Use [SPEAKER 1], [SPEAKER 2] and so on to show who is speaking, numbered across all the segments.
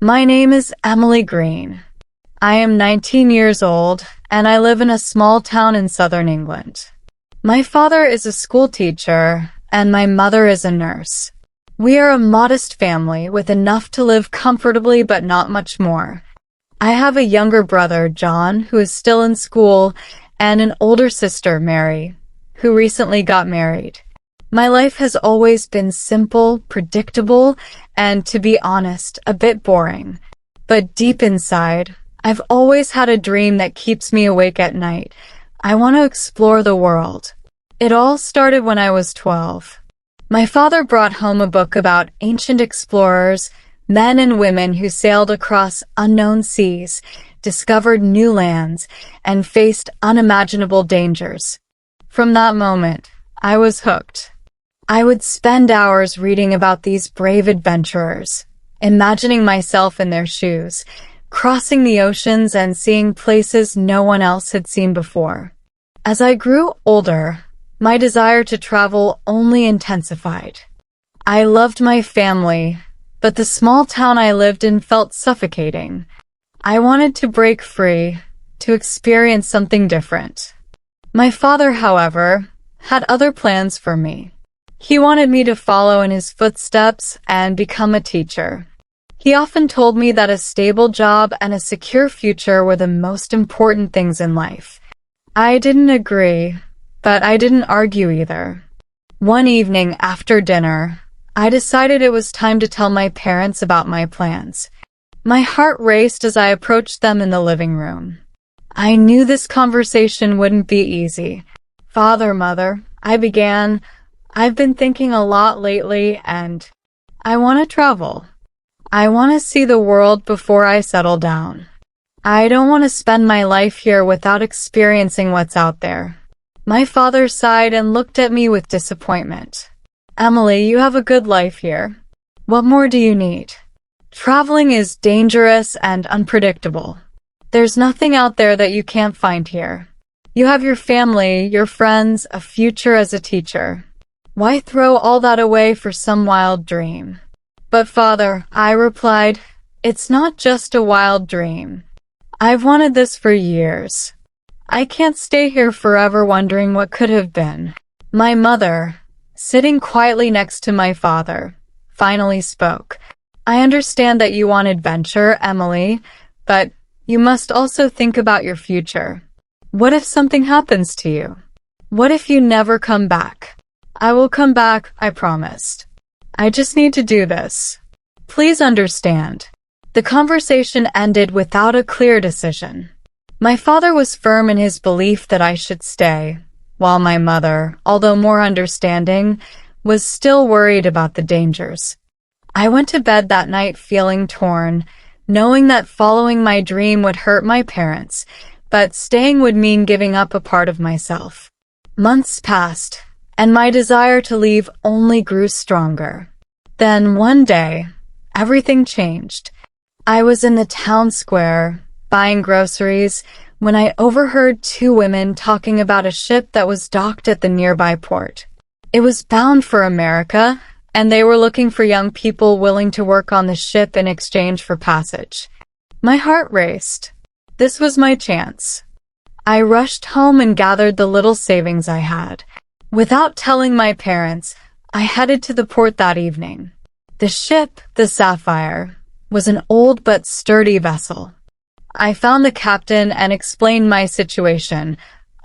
[SPEAKER 1] My name is Emily Green. I am 19 years old, and I live in a small town in southern England. My father is a school teacher, and my mother is a nurse. We are a modest family with enough to live comfortably but not much more. I have a younger brother, John, who is still in school, and an older sister, Mary, who recently got married. My life has always been simple, predictable, and, to be honest, a bit boring. But deep inside, I've always had a dream that keeps me awake at night. I want to explore the world. It all started when I was 12. My father brought home a book about ancient explorers, men and women who sailed across unknown seas, discovered new lands, and faced unimaginable dangers. From that moment, I was hooked. I would spend hours reading about these brave adventurers, imagining myself in their shoes, crossing the oceans and seeing places no one else had seen before. As I grew older, my desire to travel only intensified. I loved my family, but the small town I lived in felt suffocating. I wanted to break free, to experience something different. My father, however, had other plans for me. He wanted me to follow in his footsteps and become a teacher. He often told me that a stable job and a secure future were the most important things in life. I didn't agree, but I didn't argue either. One evening after dinner, I decided it was time to tell my parents about my plans. My heart raced as I approached them in the living room. I knew this conversation wouldn't be easy. "Father, Mother," I began, "I've been thinking a lot lately, and I want to travel. I want to see the world before I settle down. I don't want to spend my life here without experiencing what's out there." My father sighed and looked at me with disappointment. "Emily, you have a good life here. What more do you need? Traveling is dangerous and unpredictable. There's nothing out there that you can't find here. You have your family, your friends, a future as a teacher. Why throw all that away for some wild dream?" "But Father," I replied, "it's not just a wild dream. I've wanted this for years. I can't stay here forever wondering what could have been." My mother, sitting quietly next to my father, finally spoke. "I understand that you want adventure, Emily, but you must also think about your future. What if something happens to you? What if you never come back?" "I will come back," I promised. "I just need to do this. Please understand." The conversation ended without a clear decision. My father was firm in his belief that I should stay, while my mother, although more understanding, was still worried about the dangers. I went to bed that night feeling torn, knowing that following my dream would hurt my parents, but staying would mean giving up a part of myself. Months passed, and my desire to leave only grew stronger. Then one day, everything changed. I was in the town square, buying groceries, when I overheard two women talking about a ship that was docked at the nearby port. It was bound for America, and they were looking for young people willing to work on the ship in exchange for passage. My heart raced. This was my chance. I rushed home and gathered the little savings I had. Without telling my parents, I headed to the port that evening. The ship, the Sapphire, was an old but sturdy vessel. I found the captain and explained my situation,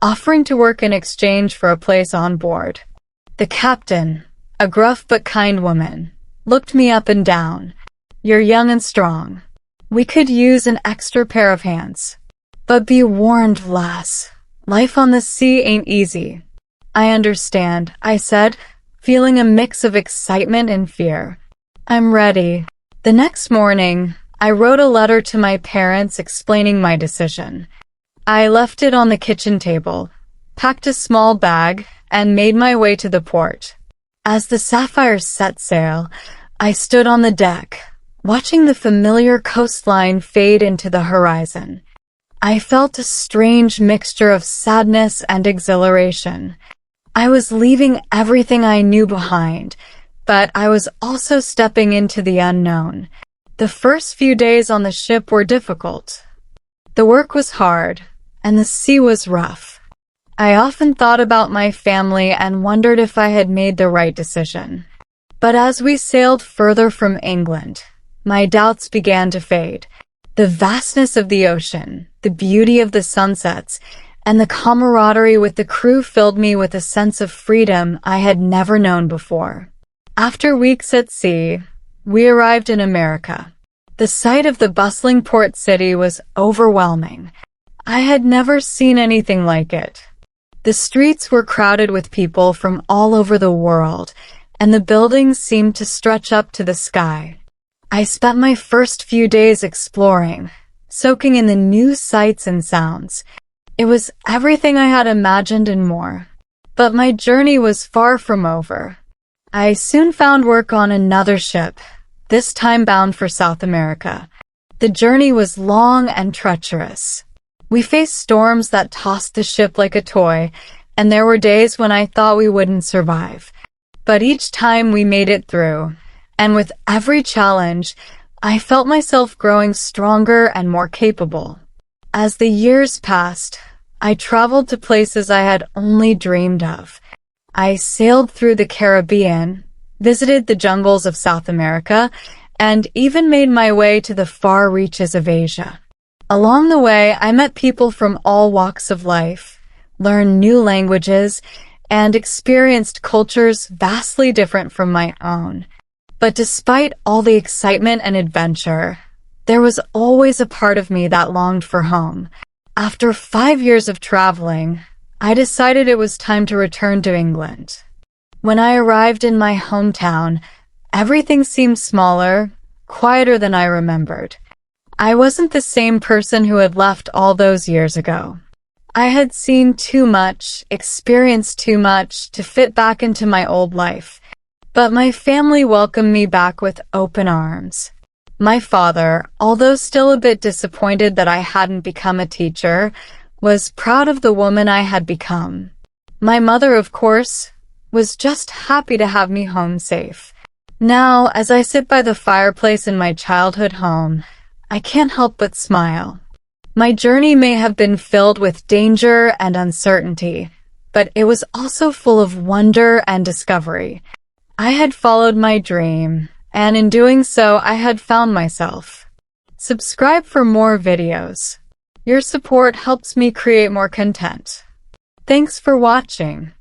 [SPEAKER 1] offering to work in exchange for a place on board. The captain, a gruff but kind woman, looked me up and down. "You're young and strong. We could use an extra pair of hands. But be warned, lass. Life on the sea ain't easy." "I understand," I said, feeling a mix of excitement and fear. "I'm ready." The next morning, I wrote a letter to my parents explaining my decision. I left it on the kitchen table, packed a small bag, and made my way to the port. As the Sapphire set sail, I stood on the deck, watching the familiar coastline fade into the horizon. I felt a strange mixture of sadness and exhilaration. I was leaving everything I knew behind, but I was also stepping into the unknown. The first few days on the ship were difficult. The work was hard, and the sea was rough. I often thought about my family and wondered if I had made the right decision. But as we sailed further from England, my doubts began to fade. The vastness of the ocean, the beauty of the sunsets, and the camaraderie with the crew filled me with a sense of freedom I had never known before. After weeks at sea, we arrived in America. The sight of the bustling port city was overwhelming. I had never seen anything like it. The streets were crowded with people from all over the world, and the buildings seemed to stretch up to the sky. I spent my first few days exploring, soaking in the new sights and sounds. It was everything I had imagined and more. But my journey was far from over. I soon found work on another ship, this time bound for South America. The journey was long and treacherous. We faced storms that tossed the ship like a toy, and there were days when I thought we wouldn't survive. But each time we made it through, and with every challenge, I felt myself growing stronger and more capable. As the years passed, I traveled to places I had only dreamed of. I sailed through the Caribbean, visited the jungles of South America, and even made my way to the far reaches of Asia. Along the way, I met people from all walks of life, learned new languages, and experienced cultures vastly different from my own. But despite all the excitement and adventure, there was always a part of me that longed for home. After 5 years of traveling, I decided it was time to return to England. When I arrived in my hometown, everything seemed smaller, quieter than I remembered. I wasn't the same person who had left all those years ago. I had seen too much, experienced too much to fit back into my old life. But my family welcomed me back with open arms. My father, although still a bit disappointed that I hadn't become a teacher, was proud of the woman I had become. My mother, of course, was just happy to have me home safe. Now, as I sit by the fireplace in my childhood home, I can't help but smile. My journey may have been filled with danger and uncertainty, but it was also full of wonder and discovery. I had followed my dream, and in doing so, I had found myself. Subscribe for more videos. Your support helps me create more content. Thanks for watching.